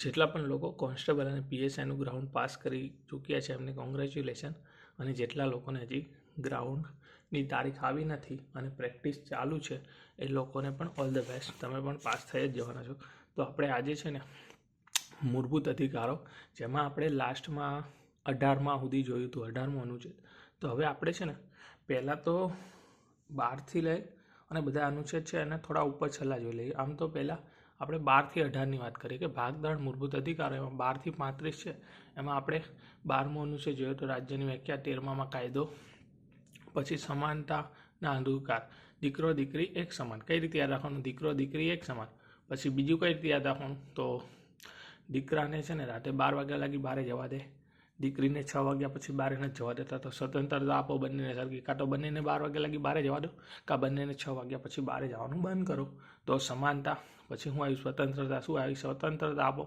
જેટલા પણ લોકો કોન્સ્ટેબલ અને પીએસઆઈનું ગ્રાઉન્ડ પાસ કરી ચૂક્યા છે એમને કોંગ્રેચ્યુલેશન. અને જેટલા લોકોને હજી ગ્રાઉન્ડની તારીખ આવી નથી અને પ્રેક્ટિસ ચાલુ છે એ લોકોને પણ ઓલ ધ બેસ્ટ. તમે પણ પાસ થઈ જ જવાના છો. તો આપણે આજે છે ને મૂળભૂત અધિકારો, જેમાં આપણે લાસ્ટમાં 18માં સુધી જોયું હતું, 18મું અનુચ્છેદ. તો હવે આપણે છે ને પહેલાં તો 12થી લઈ અને બધા અનુચ્છેદ છે એને થોડા ઉપર છેલ્લા જોઈ લઈએ. આમ તો પહેલાં આપણે 12થી 18ની વાત કરીએ કે ભાગ 3 મૂળભૂત અધિકારો, એમાં 12થી 35 છે. એમાં આપણે 12મું અનુચ્છેદ જોઈએ તો રાજ્યની વ્યાખ્યા, 13માં કાયદો, પછી સમાનતાના અધિકાર, દીકરો દીકરી એક સમાન. કઈ રીતે યાદ રાખવાનું? દીકરો દીકરી એક સમાન. પછી બીજું કઈ રીતે યાદ રાખવાનું? તો દીકરાને છે ને રાતે 12 વાગ્યા લાગી બહાર જવા દે, દીકરીને 6 વાગ્યા પછી બહાર નથી જવા દેતા. તો સ્વતંત્રતા આપો બંનેને સરખી. કાં તો બંનેને 12 વાગ્યા લાગી બહાર જવા દો, કાં બંનેને 6 વાગ્યા પછી બહાર જવાનું બંધ કરો. તો સમાનતા. પછી શું આવ્યું? સ્વતંત્રતા. શું આવી? સ્વતંત્રતા આપો.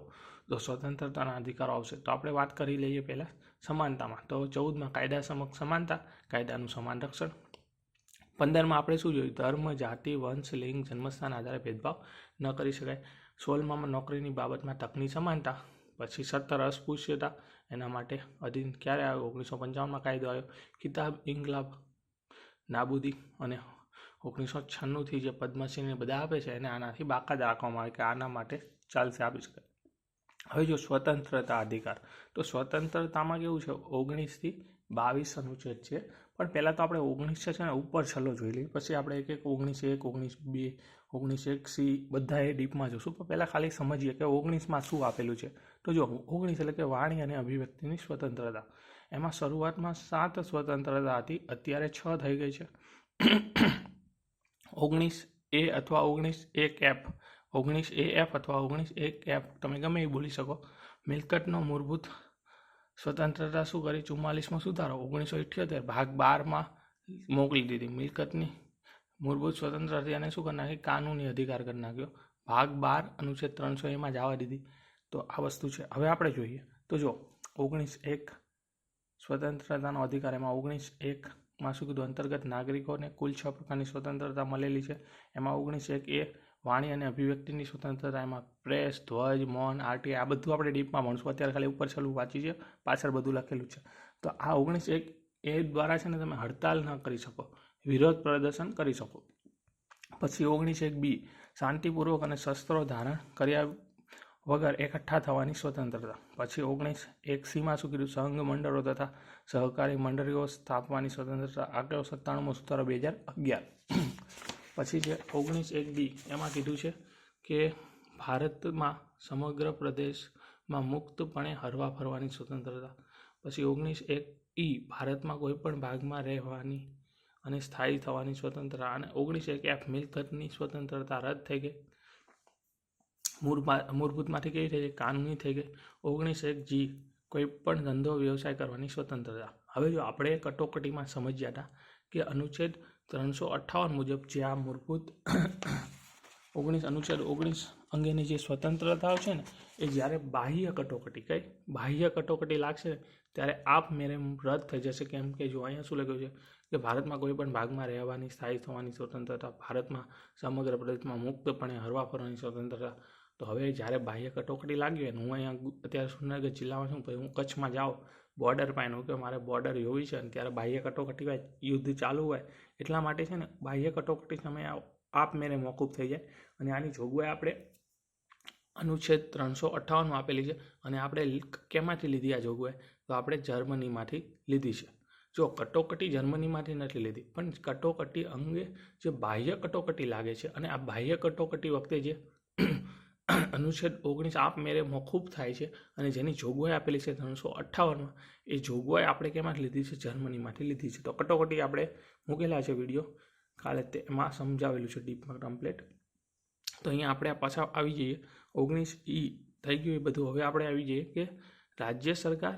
તો સ્વતંત્રતાના અધિકારો આવશે. તો આપણે વાત કરી લઈએ પહેલાં સમાનતામાં. તો 14માં કાયદા સમક્ષ સમાનતા, કાયદાનું સમાન રક્ષણ. 15માં આપણે શું જોયું? ધર્મ, જાતિ, વંશ, લિંગ, જન્મસ્થાન આધારે ભેદભાવ ન કરી શકાય. 16માં નોકરીની બાબતમાં તકની સમાનતા. પછી 17 અસ્પૃશ્યતા, એના માટે અધીન ક્યારે આવ્યો? 1955માં કાયદો આવ્યો. કિતાબ ઇન્કલાબ નાબૂદી, અને 1996થી જે પદ્મશ્રીને બધા આપે છે એને આનાથી બાકાત રાખવામાં આવે કે આના માટે ચાલશે, આપી શકાય. હવે જો સ્વતંત્રતા અધિકાર, તો સ્વતંત્રતામાં કેવું છે? 19થી 22 અનુચ્છેદ છે. પણ પહેલાં તો આપણે 19 છે ને ઉપર છેલ્લો જોઈ લઈએ, પછી આપણે એક 19(1), 19(2), 19(1)(c) બધા એ ડીપમાં જોશું. પણ પહેલાં ખાલી સમજીએ કે 19માં શું આપેલું છે. તો જો 19 એટલે કે વાણી અને અભિવ્યક્તિની સ્વતંત્રતા. એમાં શરૂઆતમાં 7 સ્વતંત્રતા હતી, અત્યારે 6 થઈ ગઈ છે. 19A અથવા 19(1)(f), 19(a)(f) અથવા 19(1)(f), તમે ગમે એ બોલી શકો. મિલકતનો મૂળભૂત સ્વતંત્રતા શું કરી? 44માં સુધારો 1978 ભાગ 12માં મોકલી દીધી. મિલકતની મૂળભૂત સ્વતંત્રતા એને શું કરી નાખી? કાનૂની અધિકાર કરી નાખ્યો. ભાગ 12 અનુચ્છેદ 300 જવા દીધી. તો આ વસ્તુ છે. હવે આપણે જોઈએ તો જો 19(1) સ્વતંત્રતાનો અધિકાર, એમાં 19(1)માં શું કીધું? અંતર્ગત નાગરિકોને કુલ 6 પ્રકારની સ્વતંત્રતા મળેલી છે. એમાં 19(1)(a) વાણી અને અભિવ્યક્તિની સ્વતંત્રતા, એમાં પ્રેસ, ધ્વજ, મૌન, આરટીઆઈ, આ બધું આપણે ડીપમાં ભણશું. અત્યારે ખાલી ઉપર છેલ્લું વાંચી છે, પાછળ બધું લખેલું છે. તો આ 19(1)(a) દ્વારા છે ને તમે હડતાલ ન કરી શકો, વિરોધ પ્રદર્શન કરી શકો. પછી 19(1)(b) શાંતિપૂર્વક અને શસ્ત્રો ધારણ કર્યા વગર એકઠા થવાની સ્વતંત્રતા. પછી 19(1)(c) શું કીધું? સંઘ મંડળો તથા સહકારી મંડળીઓ સ્થાપવાની સ્વતંત્રતા. આગળ 97મો સુધારો 2011. પછી છે 19(1)(d), એમાં કીધું છે કે ભારતમાં સમગ્ર પ્રદેશમાં મુક્તપણે હરવા ફરવાની સ્વતંત્રતા. પછી 19(1)(e) ભારતમાં કોઈ પણ ભાગમાં રહેવાની અને સ્થાયી થવાની સ્વતંત્રતા. અને 19(1)(f) મિલકતની સ્વતંત્રતા રદ થઈ ગઈ, મૂળભૂતમાંથી કેવી થઈ ગઈ? કાનૂની થઈ ગઈ. 19(1)(g) કોઈ પણ ધંધો વ્યવસાય કરવાની સ્વતંત્રતા. હવે જો આપણે કટોકટીમાં સમજ્યા હતા કે અનુચ્છેદ 358 મુજબ જે આ મૂળભૂત 19 અનુચ્છેદ 19 અંગેની જે સ્વતંત્રતાઓ છે ને એ જ્યારે બાહ્ય કટોકટી, કઈ બાહ્ય કટોકટી લાગશે ત્યારે આપમેળે રદ થઈ જશે. કેમ કે જો અહીંયા શું લખ્યું છે કે ભારતમાં કોઈ પણ ભાગમાં રહેવાની, સ્થાયી થવાની સ્વતંત્રતા, ભારતમાં સમગ્ર પ્રદેશમાં મુક્તપણે હરવા ફરવાની સ્વતંત્રતા. તો હવે જ્યારે બાહ્ય કટોકટી લાગી હોય ને, હું અહીંયા અત્યારે સુરેન્દ્રનગર જિલ્લામાં છું, પછી હું કચ્છમાં જાઉં બોર્ડર પાયનું કે મારે બોર્ડર જોવી છે, અને ત્યારે બાહ્ય કટોકટી હોય, યુદ્ધ ચાલુ હોય, એટલા માટે છે ને બાહ્ય કટોકટી સમયે આપમેળે મોકૂફ થઈ જાય. અને આની જોગવાઈ આપણે અનુચ્છેદ 358માં આપેલી છે. અને આપણે કેમાંથી લીધી આ જોગવાઈ? તો આપણે જર્મનીમાંથી લીધી છે. જો કટોકટી જર્મનીમાંથી નથી લીધી, પણ કટોકટી અંગે જે બાહ્ય કટોકટી લાગે છે અને આ બાહ્ય કટોકટી વખતે જે અનુચ્છેદ 19 આપમેળે મોકૂફ થાય છે અને જેની જોગવાઈ આપેલી છે 358માં, એ જોગવાઈ આપણે કેમાંથી લીધી છે? જર્મનીમાંથી લીધી છે. તો કટોકટી આપણે મૂકેલા છે વિડીયો કાલે, તેમાં સમજાવેલું છે ડીપમાં કમ્પ્લેટ. તો અહીંયા આપણે પાછા આવી જઈએ. 19(e) થઈ ગયું એ બધું. હવે આપણે આવી જઈએ કે રાજ્ય સરકાર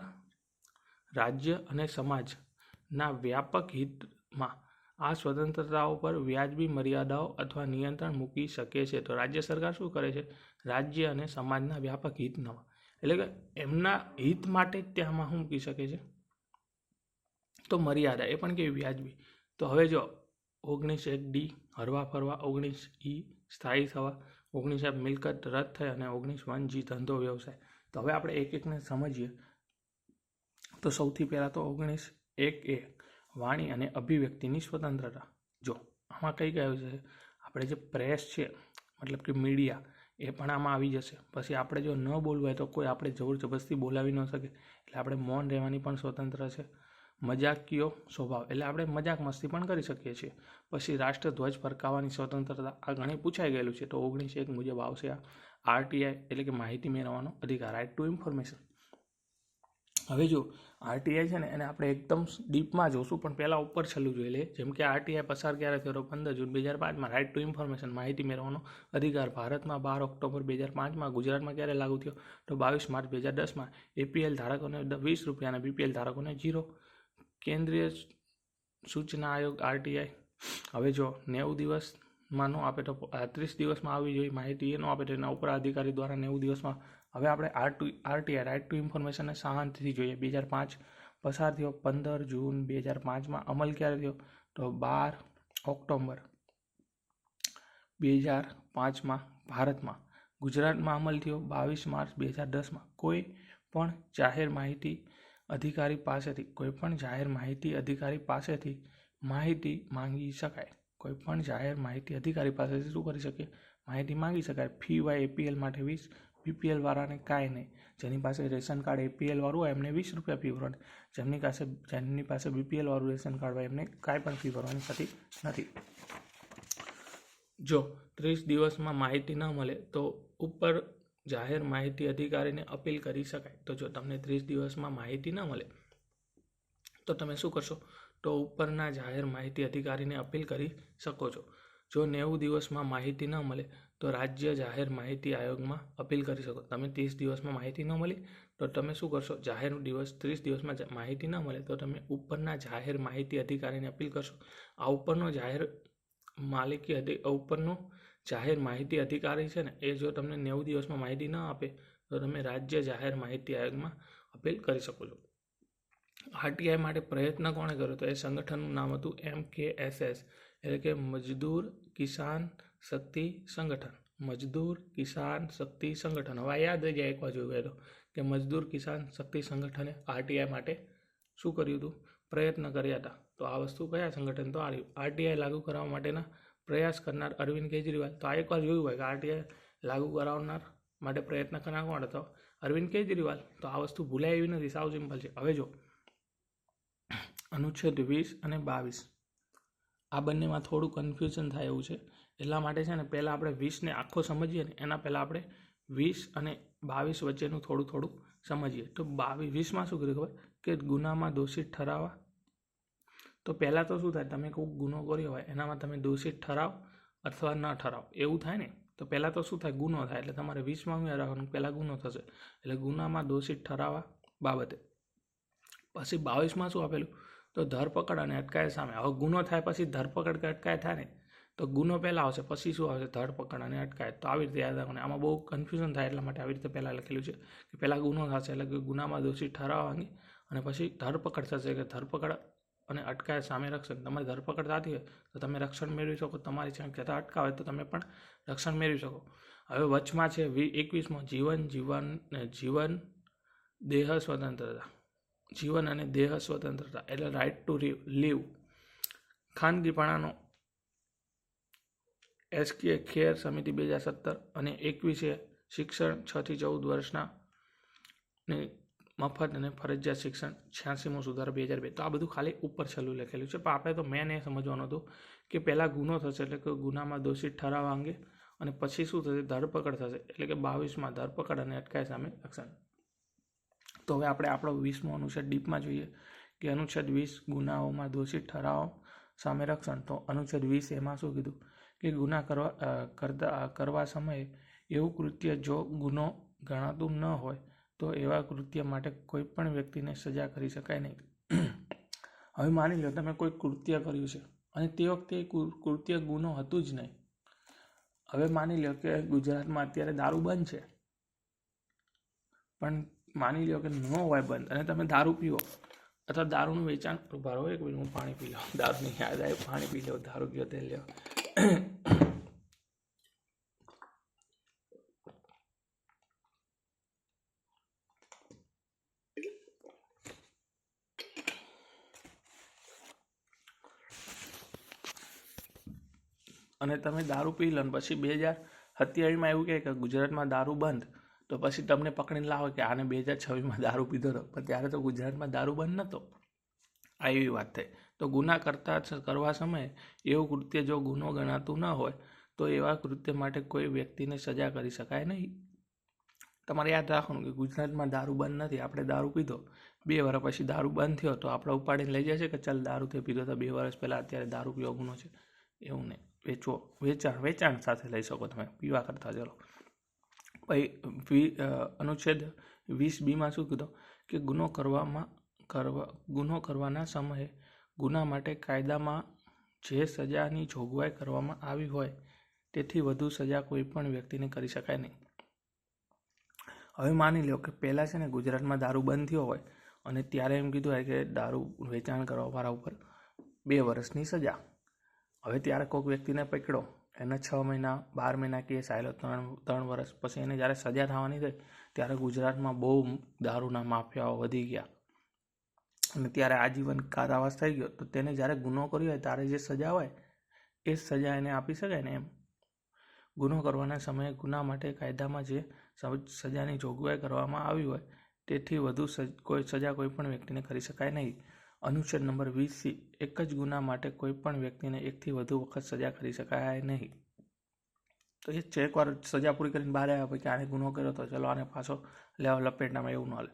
રાજ્ય અને સમાજના વ્યાપક હિતમાં આ સ્વતંત્રતાઓ પર વ્યાજબી મર્યાદાઓ અથવા નિયંત્રણ મૂકી શકે છે. તો રાજ્ય સરકાર શું કરે છે? રાજ્ય અને સમાજના વ્યાપક હિતમાં, એટલે કે એમના હિત માટે જ ત્યાંમાં શું મૂકી શકે છે? તો મર્યાદા, એ પણ કેવી? વ્યાજબી. તો હવે જો 19(1)(d) હરવા ફરવા, 19(e) સ્થાયી થવા, 19 મિલકત રદ થઈ અને 19(1) ધંધો વ્યવસાય. તો હવે આપણે એક એકને સમજીએ. તો સૌથી પહેલાં તો 19(1) વાણી અને અભિવ્યક્તિની સ્વતંત્રતા. જો આમાં કઈ કહ્યું છે, આપણે જે પ્રેસ છે મતલબ કે મીડિયા એ પણ આમાં આવી જશે. પછી આપણે જો ન બોલવું હોય તો કોઈ આપણે જોર જબરદસ્તી બોલાવી ન શકે, એટલે આપણે મૌન રહેવાની પણ સ્વતંત્ર છે. મજાકીયો સ્વભાવ એટલે આપણે મજાક મસ્તી પણ કરી શકીએ છીએ. પછી રાષ્ટ્રધ્વજ ફરકાવવાની સ્વતંત્રતા, આ ઘણી પૂછાઈ ગયેલું છે. તો 19(1) મુજબ આવશે આ. RTI એટલે કે માહિતી મેળવવાનો અધિકાર, રાઇટ ટુ ઇન્ફોર્મેશન. હવે જો RTI છે ને એને આપણે એકદમ ડીપમાં જોશું, પણ પહેલાં ઉપર છેલ્લું જોઈ લઈએ. જેમ કે RTI પસાર ક્યારે થયો? 15 જૂન 2005 રાઇટ ટુ ઇન્ફોર્મેશન, માહિતી મેળવવાનો અધિકાર ભારતમાં 12 ઓક્ટોબર 2005 ગુજરાતમાં ક્યારે લાગુ થયો? તો 22 માર્ચ 2010 APL ધારકોને ₹20 અને BPL ધારકોને 0. કેન્દ્રીય સૂચના આયોગ RTI. હવે જો 90 દિવસમાં ન આપે તો 30 દિવસમાં આવવી જોઈએ માહિતી, એ ન આપે તો એના ઉપર અધિકારી દ્વારા 90 દિવસમાં. હવે આપણે RTI રાઇટ ટુ ઇન્ફોર્મેશનને શાંતિથી જોઈએ. 2005 પસાર થયો, 15 જૂન 2005 અમલ ક્યારે થયો? તો 12 ઓક્ટોબર 2005 ભારતમાં. ગુજરાતમાં અમલ થયો 22 માર્ચ 2010. કોઈ પણ જાહેર માહિતી અધિકારી પાસેથી માહિતી માંગી શકાય. કોઈ પણ જાહેર માહિતી અધિકારી પાસેથી શું કરી શકીએ? માહિતી માંગી શકાય. ફી હોય APL માટે 20, BPL વાળાને કાંઈ નહીં. જેની પાસે રેશન કાર્ડ APL વાળું હોય એમને ₹20 ફી ભરવાની. જેમની પાસે BPL વાળું રેશન કાર્ડ હોય એમને કાંઈ પણ ફી ભરવાની થતી નથી. જો 30 દિવસમાં માહિતી ન મળે તો ઉપર જાહેર માહિતી અધિકારીને અપીલ કરી શકાય. તો જો તમને 30 દિવસમાં માહિતી ન મળે તો તમે શું કરશો? તો ઉપરના જાહેર માહિતી અધિકારીને અપીલ કરી શકો છો. જો 90 દિવસમાં માહિતી ન મળે તો રાજ્ય જાહેર માહિતી આયોગમાં અપીલ કરી શકો. તમે 30 દિવસમાં માહિતી ન મળી તો તમે શું કરશો? 30 દિવસમાં માહિતી ન મળે તો તમે ઉપરના જાહેર માહિતી અધિકારીને અપીલ કરશો. આ ઉપરનો જાહેર માહિતી અધિકારી છે ને એ જો તમને 90 દિવસમાં માહિતી ન આપે તો તમે રાજ્ય જાહેર માહિતી આયોગમાં અપીલ કરી શકો છો. RTI માટે પ્રયત્ન કોણે કર્યો? તો એ સંગઠનનું નામ હતું MKSS એટલે કે મજદૂર કિસાન શક્તિ સંગઠન. મજદૂર કિસાન શક્તિ સંગઠન. હવે યાદ રહી જાય એકવાર જોયું તો કે મજદૂર કિસાન શક્તિ સંગઠને RTI માટે શું કર્યું હતું? પ્રયત્ન કર્યા હતા. તો આ વસ્તુ કયા સંગઠન? તો RTI લાગુ કરવા માટેના પ્રયાસ કરનાર અરવિંદ કેજરીવાલ. તો આ એકવાર જોયું હોય કે RTI લાગુ કરાવનાર માટે પ્રયત્ન કરનાર કોણ હતો? અરવિંદ કેજરીવાલ. તો આ વસ્તુ ભૂલાય એવી નથી, સાવ સિમ્પલ છે. હવે જો અનુચ્છેદ 20 અને 22 આ બંનેમાં થોડું કન્ફ્યુઝન થાય એવું છે. એટલા માટે છે ને પહેલાં આપણે 20ને આખો સમજીએ ને એના પહેલાં આપણે 20 અને 22 વચ્ચેનું થોડું સમજીએ. તો 20માં શું કર્યું ખબર? કે ગુનામાં દોષિત ઠરાવવા. તો પહેલાં તો શું થાય? તમે કોઈ ગુનો કર્યો હોય એનામાં તમે દોષિત ઠરાવ અથવા ન ઠરાવ એવું થાય ને. તો પહેલાં તો શું થાય? ગુનો થાય. એટલે તમારે 20માં શું રાખવાનું? પહેલાં ગુનો થશે. એટલે ગુનામાં દોષિત ઠરાવવા બાબતે. પછી 22માં શું આપેલું? તો ધરપકડ અને અટકાયત સામે. હવે ગુનો થાય પછી ધરપકડ કે અટકાયત થાય ને, તો ગુનો પહેલાં આવશે પછી શું આવશે? ધરપકડ અને અટકાયત. તો આવી રીતે યાદ રાખવાનું. આમાં બહુ કન્ફ્યુઝન થાય એટલા માટે આવી રીતે પહેલાં લખેલું છે કે પહેલાં ગુનો થશે એટલે કે ગુનામાં દોષિત ઠરાવવાની અને પછી ધરપકડ થશે કે ધરપકડ અને અટકાયત સામે રક્ષણ. તમારી ધરપકડ થતી હોય તો તમે રક્ષણ મેળવી શકો. તમારી જતા અટકાવે તો તમે પણ રક્ષણ મેળવી શકો. હવે વચમાં છે 21માં જીવન દેહ સ્વતંત્રતા. જીવન અને દેહ સ્વતંત્રતા એટલે રાઇટ ટુ લીવ. ખાનગીપણાનો HK ખેર સમિતિ 2017 અને 21 શિક્ષણ 6 થી 14 વર્ષના ને મફત અને ફરજિયાત શિક્ષણ 86મો સુધારો 2002. તો આ બધું ખાલી ઉપર છેલ્લું લખેલું છે. પણ આપણે તો મેન એ સમજવાનું હતું કે પહેલાં ગુનો થશે એટલે કે ગુનામાં દોષિત ઠરાવવા અંગે અને પછી શું થશે? ધરપકડ થશે એટલે કે 22માં ધરપકડ અને અટકાયત સામે રક્ષણ. તો હવે આપણે આપણો 20મો અનુચ્છેદ ડીપમાં જોઈએ કે અનુચ્છેદ 20 ગુનાઓમાં દોષિત ઠરાવો સામે રક્ષણ. તો અનુચ્છેદ 20 એમાં શું કીધું કે ગુના કરવા સમયે એવું કૃત્ય જો ગુનો ગણાતું ન હોય તો એવા કૃત્ય માટે કોઈ પણ વ્યક્તિને સજા કરી શકાય નહીં. હવે માની લો તમે કોઈ કૃત્ય કર્યું છે અને તે વખતે કૃત્ય ગુનો હતું જ નહીં. હવે માની લો કે ગુજરાતમાં અત્યારે દારૂ બંધ છે, પણ માની લો કે ન હોય બંધ અને તમે દારૂ પીવો અથવા દારૂનું વેચાણ. ઉભા રહો એક મિનિટ, હું પાણી પી લઉં. દારૂની યાદ આવે, પાણી પી લો. દારૂ પીવો તેલ લો. અને તમે દારૂ પી લો ને પછી 2027માં એવું કહે કે ગુજરાતમાં દારૂ બંધ, તો પછી તમને પકડીને લાવો કે આને 2026માં દારૂ પીધો હતો, પણ ત્યારે તો ગુજરાતમાં દારૂ બંધ નહોતો. આ એવી વાત થઈ. તો ગુના કરવા સમયે એવું કૃત્ય જો ગુનો ગણાતું ન હોય તો એવા કૃત્ય માટે કોઈ વ્યક્તિને સજા કરી શકાય નહીં. તમારે યાદ રાખવાનું કે ગુજરાતમાં દારૂ બંધ નથી. આપણે દારૂ પીધો, 2 વર્ષ પછી દારૂ બંધ થયો તો આપણે ઉપાડીને લઈ જાય છે કે ચાલ દારૂ તે પીધો તો 2 વર્ષ પહેલાં, અત્યારે દારૂ પીવો ગુનો છે, એવું નહીં. વેચાણ સાથે લઈ શકો તમે પીવા કરતા. ચલો ભાઈ, અનુચ્છેદ 20B શું કીધું કે ગુનો કરવાના સમયે ગુના માટે કાયદામાં જે સજાની જોગવાઈ કરવામાં આવી હોય તેથી વધુ સજા કોઈ પણ વ્યક્તિને કરી શકાય નહીં. હવે માની લો કે પહેલાં છે ને ગુજરાતમાં દારૂ બંધ થયો હોય અને ત્યારે એમ કીધું હોય કે દારૂ વેચાણ કરવાવાળા ઉપર 2 વર્ષની સજા. હવે ત્યારે કોઈક વ્યક્તિને પકડો, એને 6 મહિના 12 મહિના કેસ આવેલો, 3 વર્ષ પછી એને જ્યારે સજા થવાની થઈ ત્યારે ગુજરાતમાં બહુ દારૂના માફિયાઓ વધી ગયા અને ત્યારે આજીવન કારાવાસ થઈ ગયો. તો તેને જ્યારે ગુનો કર્યો હોય ત્યારે જે સજા હોય એ સજા એને આપી શકાય ને. એમ ગુનો કરવાના સમયે ગુના માટે કાયદામાં જે સજાની જોગવાઈ કરવામાં આવી હોય તેથી વધુ કોઈ સજા કોઈ પણ વ્યક્તિને કરી શકાય નહીં. અનુચ્છેદ નંબર 20C, એક જ ગુના માટે કોઈ પણ વ્યક્તિને 1 થી વધુ વખત સજા કરી શકાય નહીં. તો એ છે એકવાર સજા પૂરી કરીને બહાર આવ્યા પછી આને ગુનો કર્યો તો ચલો આને પાછો લેવા લપેટનામાં, એવું ન હાલે.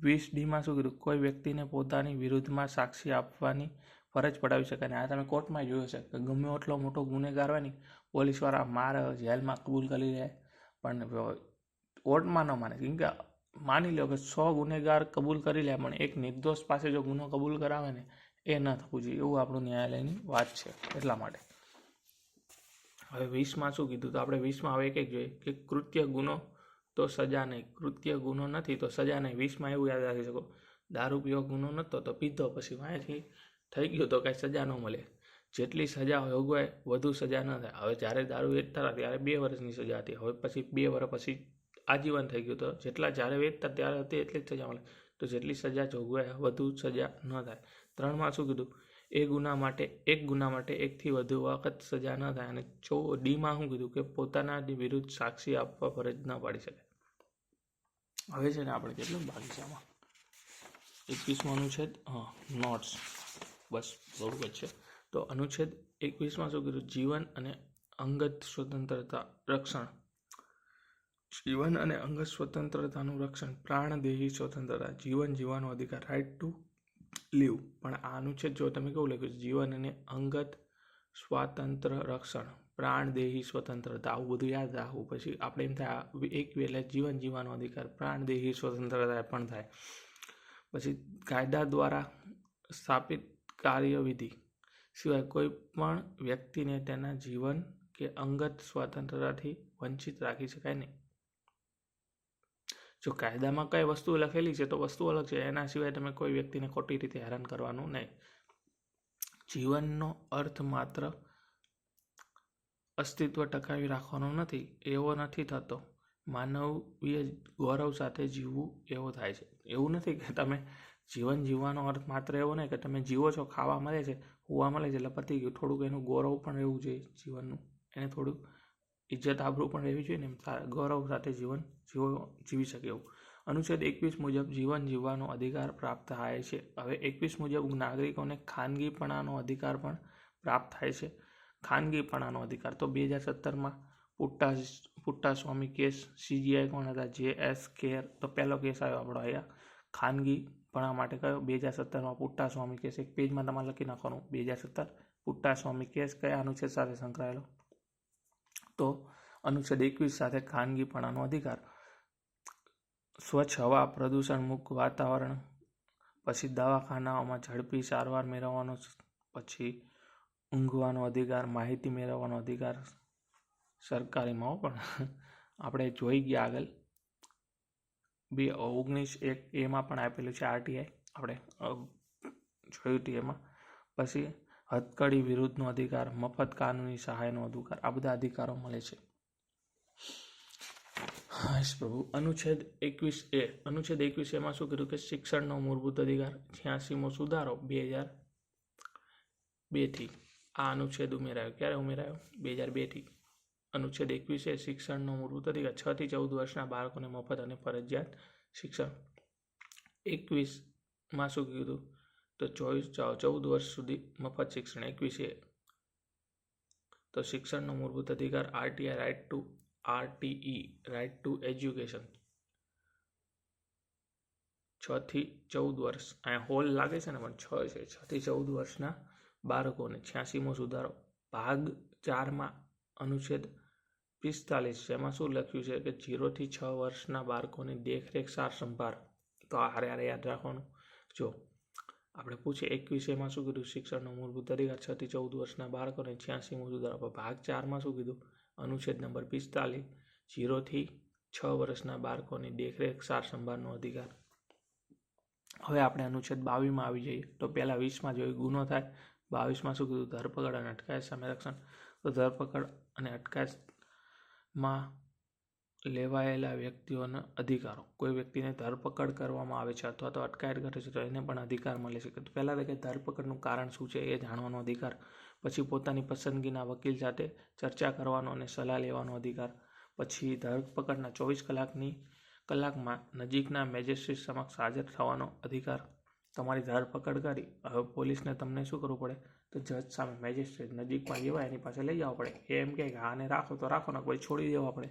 20Dમાં શું કીધું, કોઈ વ્યક્તિને પોતાની વિરુદ્ધમાં સાક્ષી આપવાની ફરજ પડાવી શકાય નહીં. આ તમે કોર્ટમાં જોયું છે કે ગમે એટલો મોટો ગુનેગાર હોય ને, પોલીસવાળા મારે, જેલમાં કબૂલ કરી લે, પણ કોર્ટમાં ન માને. કેમ કે માની લો કે 100 ગુનેગાર કબૂલ કરી લે પણ એક નિર્દોષ પાસે જો ગુનો કબૂલ કરાવે ને એ ન થવું જોઈએ, એવું આપણું ન્યાયાલયની વાત છે. એટલા માટે હવે 20માં શું કીધું, તો આપણે 20માં હવે એક જોઈએ કે કૃત્ય ગુનો તો સજા નહીં, કૃત્ય ગુનો નથી તો સજા નહીં. 20માં એવું યાદ રાખી શકો, દારૂ પીવો ગુનો નહોતો તો પીધો, પછી વાંયથી થઈ ગયું તો કાંઈ સજા ન મળે. જેટલી સજા હોય વધુ સજા ન થાય. હવે જ્યારે દારૂ વેચતા હતા ત્યારે 2 વર્ષની સજા હતી, હવે પછી 2 વર્ષ પછી આજીવન થઈ ગયું. તો જેટલા જ્યારે વેચતા ત્યારે હતી એટલી જ સજા મળે. તો જેટલી સજા જોગવાઈ વધુ સજા ન થાય. 3માં શું કીધું, એક ગુના માટે 1 થી વધુ વખત સજા ન થાય. અને Dમાં શું કીધું કે પોતાના વિરુદ્ધ સાક્ષી આપવા ફરજ ન પાડી શકે. હવે છે ને આપણે કેટલું બાકી છે આમાં, 21માં અનુચ્છેદ નોટ્સ, બસ બહુ જ છે. તો અનુચ્છેદ 21માં શું કીધું, જીવન અને અંગત સ્વતંત્રતા રક્ષણ. જીવન અને અંગત સ્વતંત્રતાનું રક્ષણ, પ્રાણદેહી સ્વતંત્રતા, જીવન જીવવાનો અધિકાર, રાઇટ ટુ લીવ. પણ આ અનુચ્છેદ જો તમે કેવું લખ્યું, જીવન અને અંગત સ્વાતંત્ર્ય રક્ષણ, પ્રાણદેહી સ્વતંત્રતા, આવું બધું યાદ રાખવું. પછી આપણે એમ થાય એક વેલે જીવન જીવવાનો અધિકાર, પ્રાણદેહી સ્વતંત્રતા પણ થાય. પછી કાયદા દ્વારા સ્થાપિત કાર્યવિધિ સિવાય કોઈ પણ વ્યક્તિને તેના જીવન કે અંગત સ્વતંત્રતાથી વંચિત રાખી શકાય નહીં. જો કાયદામાં કઈ વસ્તુ લખેલી છે તો વસ્તુ અલગ છે, એના સિવાય તમે કોઈ વ્યક્તિને ખોટી રીતે હેરાન કરવાનું નહીં. જીવનનો અર્થ માત્ર અસ્તિત્વ ટકાવી રાખવાનો નથી, એવો નથી થતો. માનવીય ગૌરવ સાથે જીવવું એવો થાય છે. એવું નથી કે તમે જીવન જીવવાનો અર્થ માત્ર એવો નહીં કે તમે જીવો છો, ખાવા મળે છે, હોવા મળે છે એટલે પતી ગયું. થોડુંક એનું ગૌરવ પણ રહેવું જોઈએ જીવનનું, એને થોડુંક ઇજ્જત આબરૂ પણ રહેવી જોઈએ ને, ગૌરવ સાથે જીવન જીવી શકે એવું. અનુચ્છેદ 21 મુજબ જીવન જીવવાનો અધિકાર પ્રાપ્ત થાય છે. હવે 21 મુજબ નાગરિકોને ખાનગીપણાનો અધિકાર પણ પ્રાપ્ત થાય છે. ખાનગીપણાનો અધિકાર તો 2017માં પુટ્ટાસ્વામી કેસ, CGI કોણ હતા, JS કેર. તો પહેલો કેસ આવ્યો આપણો અહીંયા ખાનગીપણા માટે કયો, 2017માં પુટ્ટાસ્વામી કેસ. એક પેજમાં તમારે લખી નાખવાનું 2017 પુટ્ટાસ્વામી કેસ કયા અનુચ્છેદ સાથે સંકળાયેલો, તો અનુચ્છેદ 21 સાથે ખાનગીપણાનો અધિકાર. સ્વચ્છ હવા, પ્રદૂષણ મુક્ત વાતાવરણ, પછી દવાખાનાઓમાં ઝડપી સારવાર મેળવવાનો, પછી ઊંઘવાનો અધિકાર, માહિતી મેળવવાનો અધિકાર સરકારીમાં. પણ આપણે જોઈ ગયા આગળ 19(1)એમાં પણ આપેલું છે RTI, આપણે જોયું હતું એમાં. પછી હથકડી વિરુદ્ધનો અધિકાર, મફત કાનૂની સહાયનો અધિકાર, આ બધા અધિકારો મળે છે. પ્રભુ. અનુચ્છેદ 21A માં શું કર્યું કે શિક્ષણનો મૂળભૂત અધિકાર, 86મો સુધારો 2002થી. આ અનુચ્છેદ ઉમેરાયો. ક્યારે ઉમેરાયો? 2002થી. અનુચ્છેદ 21 શિક્ષણનો મૂળભૂત અધિકાર. 6 થી 14 વર્ષના બાળકોને મફત અને ફરજિયાત શિક્ષણ. 21માં શું કીધું? તો 14 વર્ષ સુધી મફત શિક્ષણ. 21 તો શિક્ષણનો મૂળભૂત અધિકાર RTE રાઇટ ટુ એજ્યુકેશન. 6 થી 14 વર્ષ. અહીંયા હોલ લાગે છે ને, પણ 6 છે. 6 થી 14 વર્ષના બાળકોને. 86મો સુધારો ભાગ 4માં અનુચ્છેદ 45 જેમાં શું લખ્યું છે કે 0 થી 6 વર્ષના બાળકોની દેખરેખ સાર સંભાળ. તો આ હારે યાદ રાખવાનું. જો આપણે પૂછીએ 21માં શું કીધું? શિક્ષણનો મૂળભૂત અધિકાર 6 થી 14 વર્ષના બાળકોને. 86મો સુધારો ભાગ 4માં શું કીધું? અનુચ્છેદ નંબર 45 0 થી 6 વર્ષના બાળકોની દેખરેખ સાર સંભાળનો અધિકાર. હવે આપણે અનુચ્છેદ 22માં આવી જઈએ. તો પહેલા 20માં જોયું ગુનો થાય. 22માં શું કીધું? ધરપકડ અને અટકાયત સામે રક્ષણ. તો ધરપકડ અને અટકાયતમાં લેવાયેલા વ્યક્તિઓના અધિકારો. કોઈ વ્યક્તિને ધરપકડ કરવામાં આવે છે અથવા તો અટકાયત કરે છે તો એને પણ અધિકાર મળે છે. તો પહેલાં તો કે ધરપકડનું કારણ શું છે એ જાણવાનો અધિકાર. પછી પોતાની પસંદગીના વકીલ સાથે ચર્ચા કરવાનો અને સલાહ લેવાનો અધિકાર. પછી ધરપકડના 24 કલાકમાં નજીકના મેજિસ્ટ્રેટ સમક્ષ હાજર થવાનો અધિકાર. તમારી ધરપકડ કરી, હવે પોલીસને તમને શું કરવું પડે? તો જજ સામે મેજિસ્ટ્રેટ નજીકમાં લેવાય એની પાસે લઈ જવા પડે. એમ કે આને રાખો તો રાખો ને પછી છોડી દેવા પડે.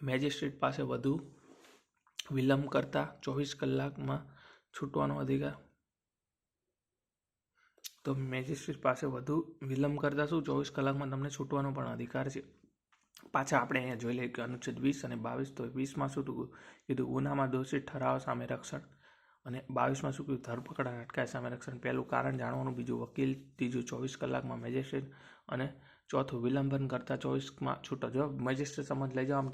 મેજિસ્ટ્રેટ પાસે વધુ વિલંબ કરતા 24 કલાકમાં છૂટવાનો અધિકાર. તો મેજિસ્ટ્રેટ પાસે વધુ વિલંબ કરતા શું 24 કલાકમાં તમને છૂટવાનો પણ અધિકાર છે. પાછા આપણે અહીંયા જોઈ લઈએ કે અનુચ્છેદ 20 અને 22. તો 20માં શું કીધું? ગુનામાં દોષિત ઠરાવ સામે રક્ષણ. અને 22માં શું કીધું? ધરપકડ અને અટકાયત સામે રક્ષણ. પહેલું કારણ જાણવાનું, બીજું વકીલ, ત્રીજું 24 કલાકમાં મેજિસ્ટ્રેટ અને ચોથું વિલંબન કરતા 24માં છૂટો. જો મેજિસ્ટ્રેટ સમજ લઈ જવામાં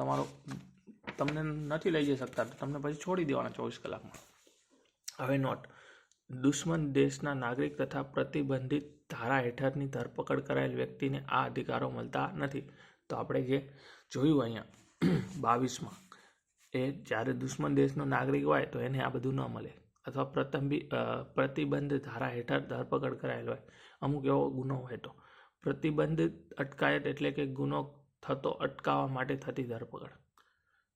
તમને નથી લઈ જઈ શકતા તો તમને પછી છોડી દેવાના 24 કલાકમાં. હવે નોટ દુશ્મન દેશના નાગરિક તથા પ્રતિબંધિત ધારા હેઠળની ધરપકડ કરાયેલ વ્યક્તિને આ અધિકારો મળતા નથી. તો આપણે જે જોયું અહીંયા 22માં એ જ્યારે દુશ્મન દેશનો નાગરિક હોય તો એને આ બધું ન મળે. અથવા પ્રતિબંધ ધારા હેઠળ ધરપકડ કરાયેલ હોય, અમુક એવો ગુનો હોય તો. પ્રતિબંધિત અટકાયત એટલે કે ગુનો થતો અટકાવવા માટે થતી ધરપકડ.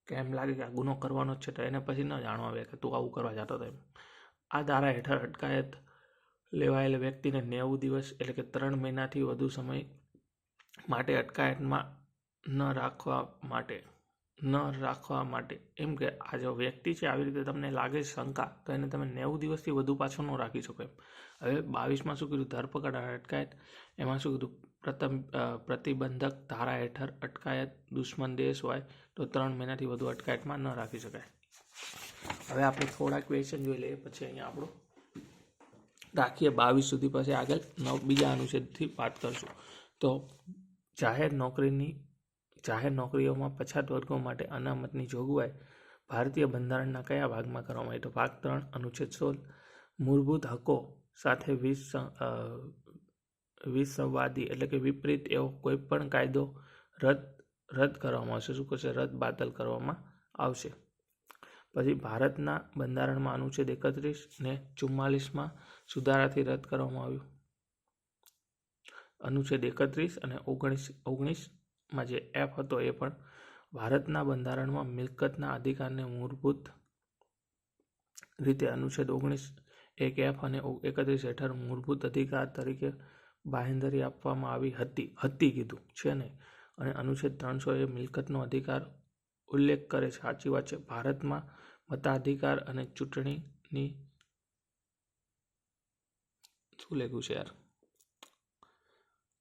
કે એમ લાગે કે આ ગુનો કરવાનો જ છે તો એને પછી ન જાણવા આવે કે તું આવું કરવા જતો હતો એમ. આ ધારા હેઠળ અટકાયત લેવાયેલા વ્યક્તિને 90 દિવસ એટલે કે 3 મહિનાથી વધુ સમય માટે અટકાયતમાં ન રાખવા માટે એમ કે આ જો વ્યક્તિ છે આવી રીતે તમને લાગે શંકા તો એને તમે 90 દિવસથી વધુ પાછો ન રાખી શકો એમ. હવે 22માં શું કીધું? ધરપકડ અને અટકાયત. એમાં શું કીધું? પ્રતિબંધક ધારા હેઠળ અટકાયત દુશ્મન દેશ હોય તો 3 મહિનાથી વધુ અટકાયતમાં ન રાખી શકાય. હવે આપણે થોડા ક્વેશ્ચન જોઈ લઈએ પછી અહીંયા આપણું રાખીએ 22 સુધી. પછી આગળ બીજા અનુચ્છેદથી વાત કરશું. તો જાહેર નોકરીઓમાં પછાત વર્ગો માટે અનામતની જોગવાઈ ભારતીય બંધારણના કયા ભાગમાં કરવામાં આવી? તો ભાગ 3 અનુચ્છેદ 16. મૂળભૂત હકો સાથે વિસંવાદી એટલે કે વિપરીત એવો કોઈ પણ કાયદો રદ કરવામાં આવશે. શું કરશે? રદ બાતલ કરવામાં આવશે. પછી ભારતના બંધારણમાં અનુચ્છેદ 31 ને 44માં સુધારાથી રદ કરવામાં આવ્યું. અનુચ્છેદ 31 અને 19માં જે F હતો એ પણ ભારતના બંધારણમાં મિલકતના અધિકારને મૂળભૂત રીતે અનુચ્છેદ 19(1)F અને 31 હેઠળ મૂળભૂત અધિકાર તરીકે બાંહેધરી આપવામાં આવી હતી કીધું છે ને. અને અનુચ્છેદ 300 એ મિલકતનો અધિકાર ઉલ્લેખ કરે છે. સાચી વાત છે. ભારતમાં મતાધિકાર અને ચૂંટણીની શું લખ્યું છે યાર?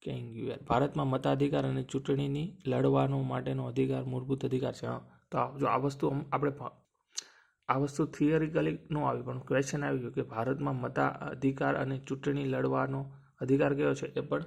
ક્યાં ગયું યાર? ભારતમાં મતાધિકાર અને ચૂંટણીની લડવાનો માટેનો અધિકાર મૂળભૂત અધિકાર છે. તો જો આ વસ્તુ થિયરિકલી ન આવી પણ ક્વેશ્ચન આવી ગયું કે ભારતમાં મતાધિકાર અને ચૂંટણી લડવાનો અધિકાર કયો છે? એ પણ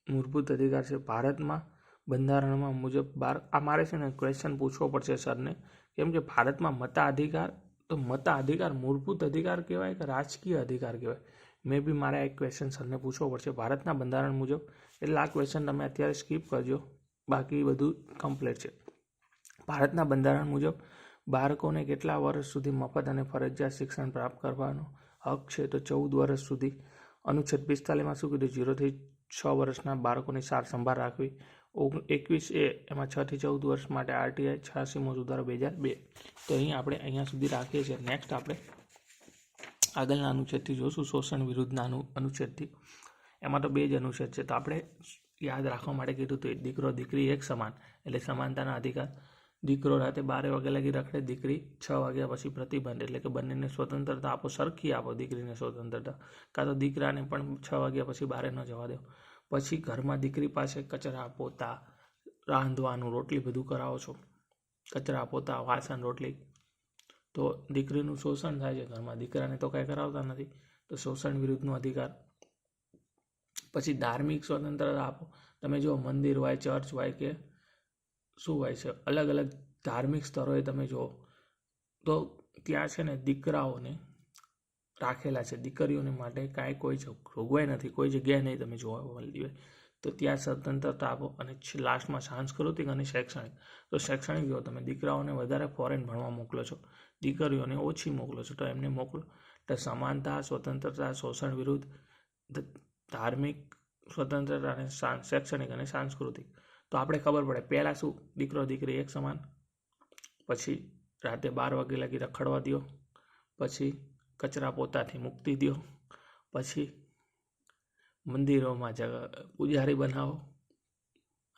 મૂળભૂત અધિકાર છે. ભારતમાં બંધારણમાં મુજબ આ મારે છે ને ક્વેશ્ચન પૂછવો પડશે સરને, કેમ કે ભારતમાં મતાધિકાર તો મતાધિકાર મૂળભૂત અધિકાર કહેવાય કે રાજકીય અધિકાર કહેવાય? મે બી મારે આ ક્વેશ્ચન સરને પૂછવો પડશે ભારતના બંધારણ મુજબ. એટલે આ ક્વેશ્ચન તમે અત્યારે સ્કીપ કરજો, બાકી બધું કમ્પ્લીટ છે. ભારતના બંધારણ મુજબ બાળકોને કેટલા વર્ષ સુધી મફત અને ફરજિયાત શિક્ષણ પ્રાપ્ત કરવાનો હક છે? તો 14 વર્ષ સુધી. અનુચ્છેદ 45માં શું કીધું? 0 થી 6 વર્ષના બાળકોની સાર સંભાળ રાખવી. 21A એમાં 6 થી 14 વર્ષ માટે RTI 86મો સુધારો 2002. તો અહીંયા સુધી રાખીએ છીએ. નેક્સ્ટ આપણે આગળના અનુચ્છેદથી જોશું, શોષણ વિરુદ્ધના અનુચ્છેદથી. એમાં તો 2 જ અનુચ્છેદ છે, તો આપણે યાદ રાખવા માટે કીધું હતું, દીકરો દીકરી એક સમાન, એટલે સમાનતાના અધિકાર. દીકરો રાતે 12 વાગ્યા લગી રખડે, દીકરી 6 વાગ્યા પછી પ્રતિબંધ, એટલે કે બંનેને સ્વતંત્રતા આપો, સરખી આપો. દીકરીને સ્વતંત્રતા, કાં તો દીકરાને પણ 6 વાગ્યા પછી બહાર ન જવા દો. પછી ઘરમાં દીકરી પાસે કચરા પોતા, રાંધવાનું, રોટલી બધું કરાવો છો, કચરા પોતા, વાસણ, રોટલી, તો દીકરીનું શોષણ થાય છે ઘરમાં, દીકરાને તો કાંઈ કરાવતા નથી, તો શોષણ વિરુદ્ધનો અધિકાર. પછી ધાર્મિક સ્વતંત્રતા આપો. તમે જો મંદિર હોય, ચર્ચ હોય કે શું હોય છે, અલગ અલગ ધાર્મિક સ્થળોએ તમે જુઓ તો ત્યાં છે ને દીકરાઓને રાખેલા છે, દીકરીઓને માટે કાંઈ કોઈ જોગવાઈ નથી, કોઈ જગ્યાએ નહીં તમે જોવા મળતી હોય, તો ત્યાં સ્વતંત્રતા આપો. અને લાસ્ટમાં સાંસ્કૃતિક અને શૈક્ષણિક. તો શૈક્ષણિક જો તમે દીકરાઓને વધારે ફોરેન ભણવા મોકલો છો, દીકરીઓને ઓછી મોકલો છો, તો એમને મોકલો. તો સમાનતા, સ્વતંત્રતા, શોષણ વિરુદ્ધ, ધાર્મિક સ્વતંત્રતા અને શૈક્ષણિક અને સાંસ્કૃતિક. તો આપણે ખબર પડે પહેલાં શું, દીકરો દીકરી એક સમાન, પછી રાતે 12 વાગ્યા લગી રખડવા દો, પછી કચરા પોતાથી મુક્તિ દો, પછી મંદિરોમાં પૂજારી બનાવો,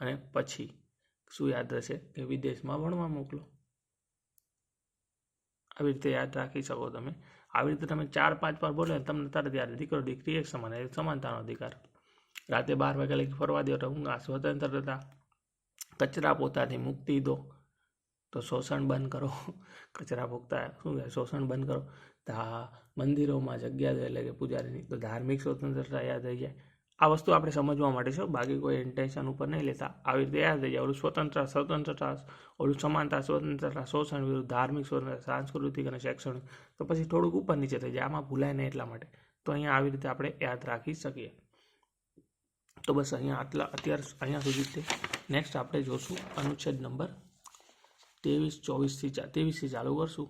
અને પછી શું યાદ રહેશે કે વિદેશમાં ભણવા મોકલો. આવી રીતે યાદ રાખી શકો તમે. આવી રીતે તમે 4-5 વાર બોલો તમને તરત યાદ, દીકરો દીકરી એક સમાન, એટલે સમાનતાનો અધિકાર. રાતે 12 વાગ્યા લગી ફરવા દો તો ઊંઘા, સ્વતંત્રતા. કચરા પોતાથી મુક્તિ દો, તો શોષણ બંધ કરો. કચરા પોતા શું કહે, શોષણ બંધ કરો. મંદિરોમાં જગ્યા દે, એટલે કે પૂજારીની, તો ધાર્મિક સ્વતંત્રતા યાદ રહી જાય. આ વસ્તુ આપણે સમજવા માટે છે, બાકી કોઈ ઇન્ટેન્શન ઉપર નહીં લેતા. આવી રીતે યાદ રહી જાય. ઓલું સ્વતંત્રતા, ઓલું સમાનતા, સ્વતંત્રતા, શોષણ વિરુદ્ધ, ધાર્મિક સ્વતંત્રતા, સાંસ્કૃતિક અને શૈક્ષણિક. તો પછી થોડુંક ઉપર નીચે થઈ જાય, આમાં ભૂલાય નહીં એટલા માટે. તો અહીંયા આવી રીતે આપણે યાદ રાખી શકીએ. તો બસ અહીંયા સુધી. નેક્સ્ટ આપણે જોશું અનુચ્છેદ નંબર 23-24 થી ચાલુ કરશું.